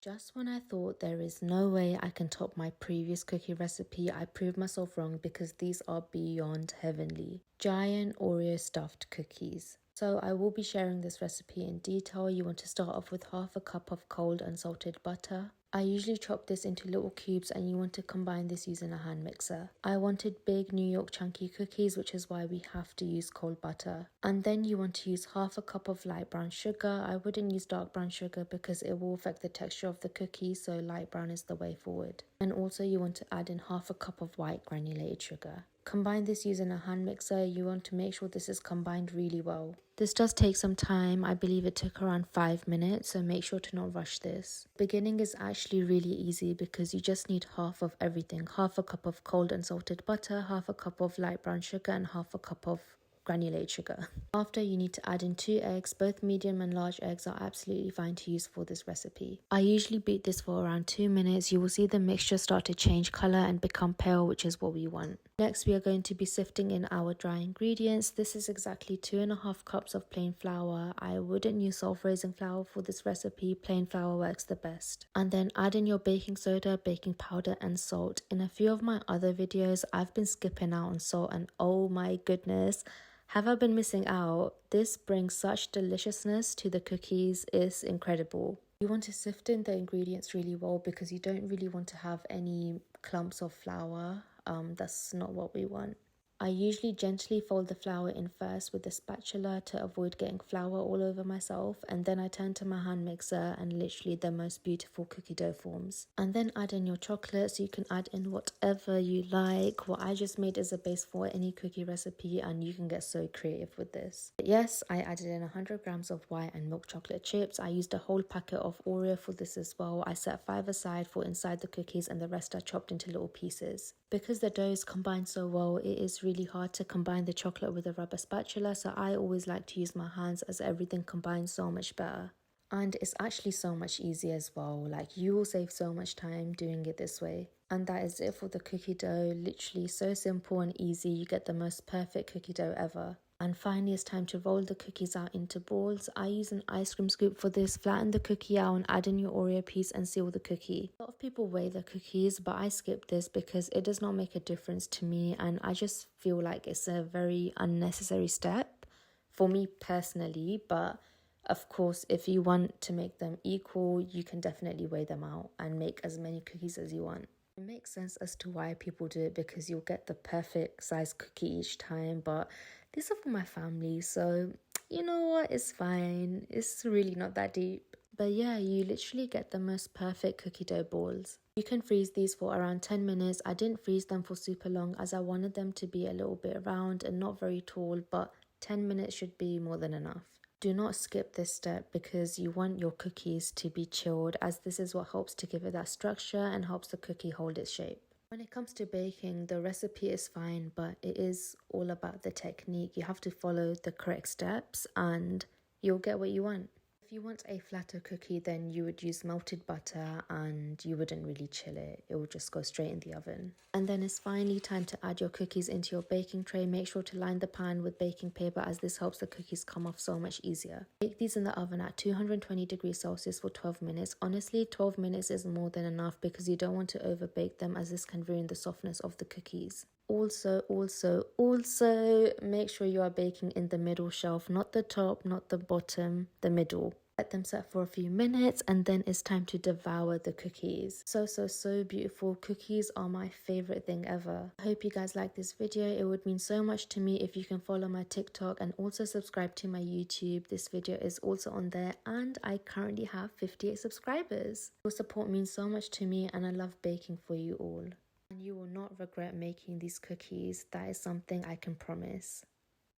Just when I thought there is no way I can top my previous cookie recipe, I proved myself wrong because these are beyond heavenly. Giant Oreo stuffed cookies. So I will be sharing this recipe in detail. You want to start off with half a cup of cold unsalted butter. I usually chop this into little cubes and you want to combine this using a hand mixer. I wanted big New York chunky cookies, which is why we have to use cold butter. And then you want to use half a cup of light brown sugar. I wouldn't use dark brown sugar because it will affect the texture of the cookie, so light brown is the way forward. And also you want to add in half a cup of white granulated sugar. Combine this using a hand mixer. You want to make sure this is combined really well. This does take some time. I believe it took around 5 minutes, so make sure to not rush this. Beginning is actually really easy because you just need half of everything. Half a cup of cold unsalted butter, half a cup of light brown sugar, and half a cup of granulated sugar. After, you need to add in 2 eggs. Both medium and large eggs are absolutely fine to use for this recipe. I usually beat this for around 2 minutes. You will see the mixture start to change color and become pale, which is what we want. Next, we are going to be sifting in our dry ingredients. This is exactly 2.5 cups of plain flour. I wouldn't use self-raising flour for this recipe. Plain flour works the best. And then add in your baking soda, baking powder, and salt. In a few of my other videos, I've been skipping out on salt, and oh my goodness, have I been missing out? This brings such deliciousness to the cookies. It's incredible. You want to sift in the ingredients really well because you don't really want to have any clumps of flour. That's not what we want. I usually gently fold the flour in first with the spatula to avoid getting flour all over myself, and then I turn to my hand mixer and literally the most beautiful cookie dough forms. And then add in your chocolate, so you can add in whatever you like. What I just made is a base for any cookie recipe, and you can get so creative with this. But yes, I added in 100 grams of white and milk chocolate chips. I used a whole packet of Oreo for this as well. I set 5 aside for inside the cookies and the rest I chopped into little pieces. Because the dough is combined so well, it is really hard to combine the chocolate with a rubber spatula, so I always like to use my hands as everything combines so much better. And it's actually so much easier as well. Like, you will save so much time doing it this way. And that is it for the cookie dough. Literally so simple and easy. You get the most perfect cookie dough ever. And finally, it's time to roll the cookies out into balls. I use an ice cream scoop for this. Flatten the cookie out and add in your Oreo piece and seal the cookie. A lot of people weigh the cookies, but I skip this because it does not make a difference to me, and I just feel like it's a very unnecessary step for me personally. But of course, if you want to make them equal, you can definitely weigh them out and make as many cookies as you want. It makes sense as to why people do it because you'll get the perfect size cookie each time, but these are for my family, so you know what, it's fine. It's really not that deep. But yeah, you literally get the most perfect cookie dough balls. You can freeze these for around 10 minutes. I didn't freeze them for super long as I wanted them to be a little bit round and not very tall, but 10 minutes should be more than enough. Do not skip this step because you want your cookies to be chilled, as this is what helps to give it that structure and helps the cookie hold its shape. When it comes to baking, the recipe is fine, but it is all about the technique. You have to follow the correct steps and you'll get what you want. If you want a flatter cookie, then you would use melted butter and you wouldn't really chill it. It will just go straight in the oven. And then it's finally time to add your cookies into your baking tray. Make sure to line the pan with baking paper as this helps the cookies come off so much easier. Bake these in the oven at 220 degrees Celsius for 12 minutes. Honestly, 12 minutes is more than enough because you don't want to overbake them, as this can ruin the softness of the cookies. Also, make sure you are baking in the middle shelf, not the top, not the bottom, the middle. Let them set for a few minutes and then it's time to devour the cookies. So beautiful. Cookies are my favorite thing ever. I hope you guys like this video. It would mean so much to me if you can follow my TikTok and also subscribe to my YouTube. This video is also on there and I currently have 58 subscribers. Your support means so much to me and I love baking for you all. And you will not regret making these cookies. That is something I can promise.